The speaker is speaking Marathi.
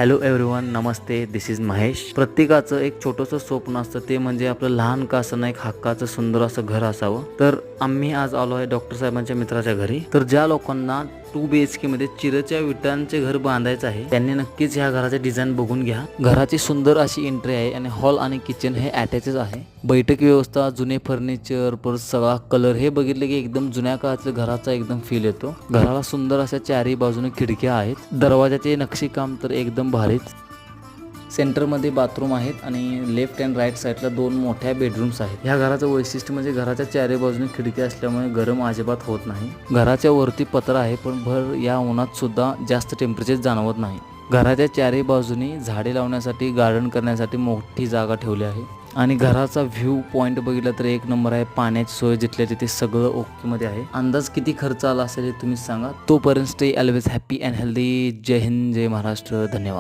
Hello everyone, Namaste. This is Mahesh. प्रत्येकाचं एक छोटंसं स्वप्न असतं, ते म्हणजे आपलं लहान का असं नाही, हक्काचं सुंदर असं घर असावं. तर आम्ही आज आलो आहे डॉक्टर साहेबांच्या मित्राच्या घरी. तर ज्या लोकांना 2 BHK मध्ये चिरेच्या विटांचे घर बांधायचं आहे, त्यांनी नक्कीच ह्या घराचे डिझाईन बघून घ्या. घराची सुंदर अशी एंट्री आहे आणि हॉल आणि किचन हे अटॅचच आहे. बैठक व्यवस्था, जुने फर्निचर, परत सगळा कलर हे बघितले की एकदम जुन्या काळातल्या घराचा एकदम फील येतो. घराला सुंदर अशा चारही बाजूने खिडक्या आहेत. दरवाजाचे नक्षीकाम तर एकदम भारीच. सेंटरमध्ये बाथरूम आहेत आणि लेफ्ट अँड राईट साईडला 2 मोठ्या बेडरूम्स आहेत. ह्या घराचं वैशिष्ट्य म्हणजे घराच्या चारी बाजूने खिडकी असल्यामुळे गरम अजिबात होत नाही. घराच्या वरती पत्रा आहे, पण भर या उन्हात सुद्धा जास्त टेम्परेचर जाणवत नाही. घराच्या चारी बाजूनी झाडे लावण्यासाठी, गार्डन करण्यासाठी मोठी जागा ठेवली आहे. आणि घराचा व्ह्यू पॉईंट बघितला तर एक नंबर आहे. पाण्याची सोय जिथल्या तिथे सगळं ओके मध्ये आहे. अंदाज किती खर्च आला असेल हे तुम्हीच सांगा. तोपर्यंत stay always happy and healthy. जय हिंद, जय महाराष्ट्र. धन्यवाद.